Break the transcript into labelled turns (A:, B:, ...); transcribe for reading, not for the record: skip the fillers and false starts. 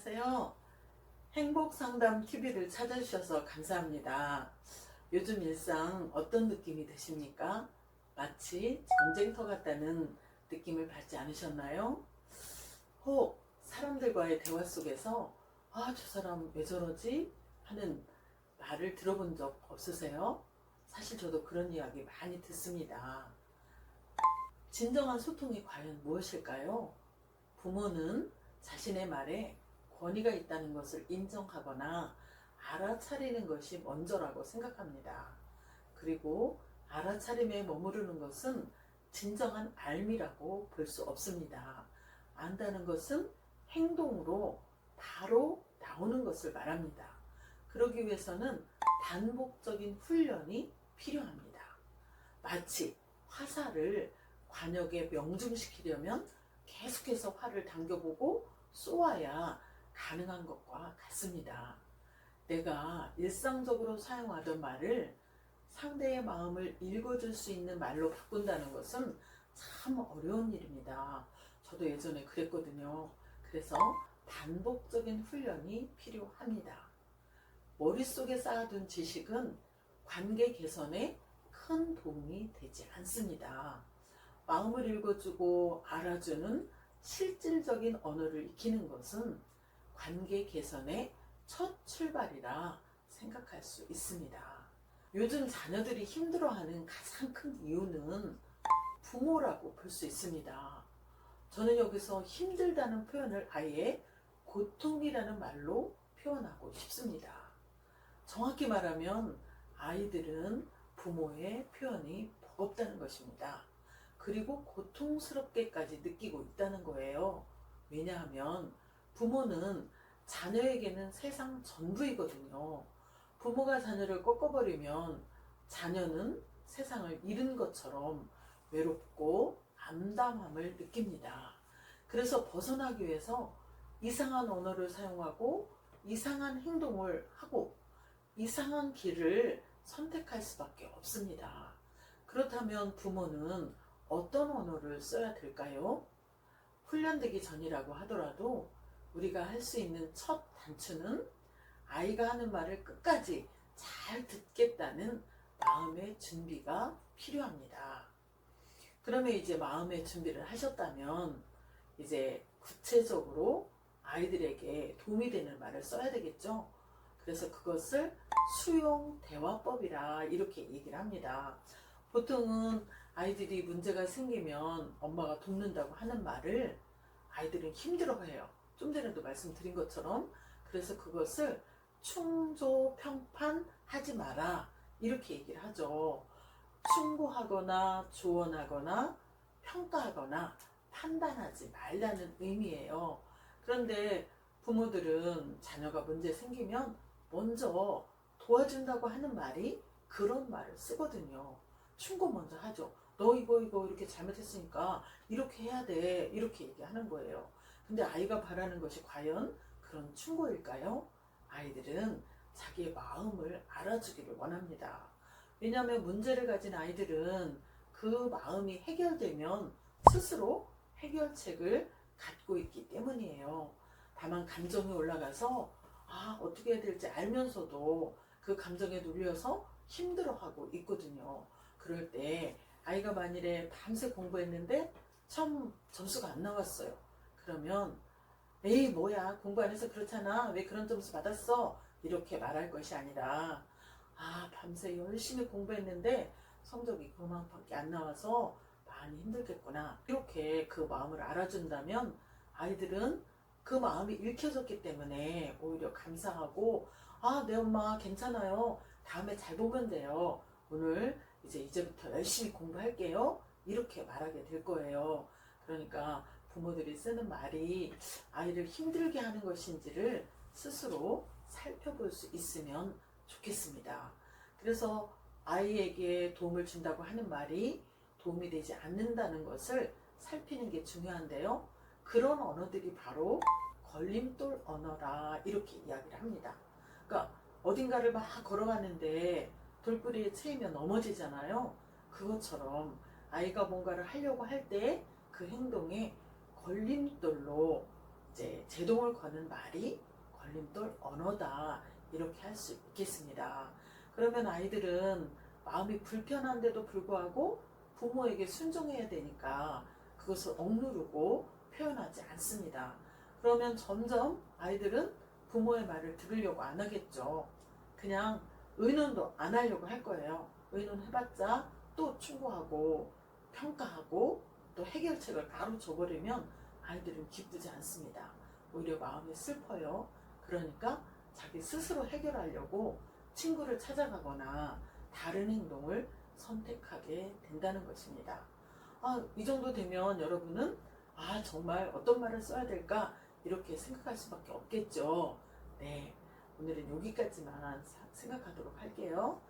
A: 안녕하세요. 행복상담TV를 찾아주셔서 감사합니다. 요즘 일상 어떤 느낌이 드십니까? 마치 전쟁터 같다는 느낌을 받지 않으셨나요? 혹 사람들과의 대화 속에서 저 사람 왜 저러지? 하는 말을 들어본 적 없으세요? 사실 저도 그런 이야기 많이 듣습니다. 진정한 소통이 과연 무엇일까요? 부모는 자신의 말에 권위가 있다는 것을 인정하거나 알아차리는 것이 먼저라고 생각합니다. 그리고 알아차림에 머무르는 것은 진정한 알미라고 볼 수 없습니다. 안다는 것은 행동으로 바로 나오는 것을 말합니다. 그러기 위해서는 반복적인 훈련이 필요합니다. 마치 화살을 관역에 명중시키려면 계속해서 활을 당겨보고 쏘아야 가능한 것과 같습니다. 내가 일상적으로 사용하던 말을 상대의 마음을 읽어줄 수 있는 말로 바꾼다는 것은 참 어려운 일입니다. 저도 예전에 그랬거든요. 그래서 반복적인 훈련이 필요합니다. 머릿속에 쌓아둔 지식은 관계 개선에 큰 도움이 되지 않습니다. 마음을 읽어주고 알아주는 실질적인 언어를 익히는 것은 관계 개선의 첫 출발이라 생각할 수 있습니다. 요즘 자녀들이 힘들어하는 가장 큰 이유는 부모라고 볼 수 있습니다. 저는 여기서 힘들다는 표현을 아예 고통이라는 말로 표현하고 싶습니다. 정확히 말하면 아이들은 부모의 표현이 버겁다는 것입니다. 그리고 고통스럽게까지 느끼고 있다는 거예요. 왜냐하면 부모는 자녀에게는 세상 전부이거든요. 부모가 자녀를 꺾어버리면 자녀는 세상을 잃은 것처럼 외롭고 암담함을 느낍니다. 그래서 벗어나기 위해서 이상한 언어를 사용하고 이상한 행동을 하고 이상한 길을 선택할 수밖에 없습니다. 그렇다면 부모는 어떤 언어를 써야 될까요? 훈련되기 전이라고 하더라도 우리가 할 수 있는 첫 단추는 아이가 하는 말을 끝까지 잘 듣겠다는 마음의 준비가 필요합니다. 그러면 이제 마음의 준비를 하셨다면 이제 구체적으로 아이들에게 도움이 되는 말을 써야 되겠죠? 그래서 그것을 수용 대화법이라 이렇게 얘기를 합니다. 보통은 아이들이 문제가 생기면 엄마가 돕는다고 하는 말을 아이들은 힘들어해요. 좀 전에도 말씀드린 것처럼. 그래서 그것을 충조평판하지 마라 이렇게 얘기를 하죠. 충고하거나 조언하거나 평가하거나 판단하지 말라는 의미예요. 그런데 부모들은 자녀가 문제 생기면 먼저 도와준다고 하는 말이 그런 말을 쓰거든요. 충고 먼저 하죠. 너 이거 이렇게 잘못했으니까 이렇게 해야 돼 이렇게 얘기하는 거예요. 근데 아이가 바라는 것이 과연 그런 충고일까요? 아이들은 자기의 마음을 알아주기를 원합니다. 왜냐하면 문제를 가진 아이들은 그 마음이 해결되면 스스로 해결책을 갖고 있기 때문이에요. 다만 감정이 올라가서 어떻게 해야 될지 알면서도 그 감정에 눌려서 힘들어하고 있거든요. 그럴 때 아이가 만일에 밤새 공부했는데 처음 점수가 안 나왔어요. 그러면 에이 뭐야 공부 안 해서 그렇잖아 왜 그런 점수 받았어 이렇게 말할 것이 아니라 밤새 열심히 공부했는데 성적이 그만큼밖에 안 나와서 많이 힘들겠구나 이렇게 그 마음을 알아준다면 아이들은 그 마음이 읽혀졌기 때문에 오히려 감사하고 내 엄마 괜찮아요 다음에 잘 보면 돼요 오늘 이제부터 열심히 공부할게요 이렇게 말하게 될 거예요. 그러니까 부모들이 쓰는 말이 아이를 힘들게 하는 것인지를 스스로 살펴볼 수 있으면 좋겠습니다. 그래서 아이에게 도움을 준다고 하는 말이 도움이 되지 않는다는 것을 살피는 게 중요한데요. 그런 언어들이 바로 걸림돌 언어라 이렇게 이야기를 합니다. 그러니까 어딘가를 막 걸어가는데 돌부리에 채이면 넘어지잖아요. 그것처럼 아이가 뭔가를 하려고 할 때 그 행동에 걸림돌로 이제 제동을 거는 말이 걸림돌 언어다. 이렇게 할 수 있겠습니다. 그러면 아이들은 마음이 불편한데도 불구하고 부모에게 순종해야 되니까 그것을 억누르고 표현하지 않습니다. 그러면 점점 아이들은 부모의 말을 들으려고 안 하겠죠. 그냥 의논도 안 하려고 할 거예요. 의논해봤자 또 충고하고 평가하고 또 해결책을 바로 줘버리면 아이들은 기쁘지 않습니다. 오히려 마음이 슬퍼요. 그러니까 자기 스스로 해결하려고 친구를 찾아가거나 다른 행동을 선택하게 된다는 것입니다. 이 정도 되면 여러분은 정말 어떤 말을 써야 될까 이렇게 생각할 수밖에 없겠죠. 네, 오늘은 여기까지만 생각하도록 할게요.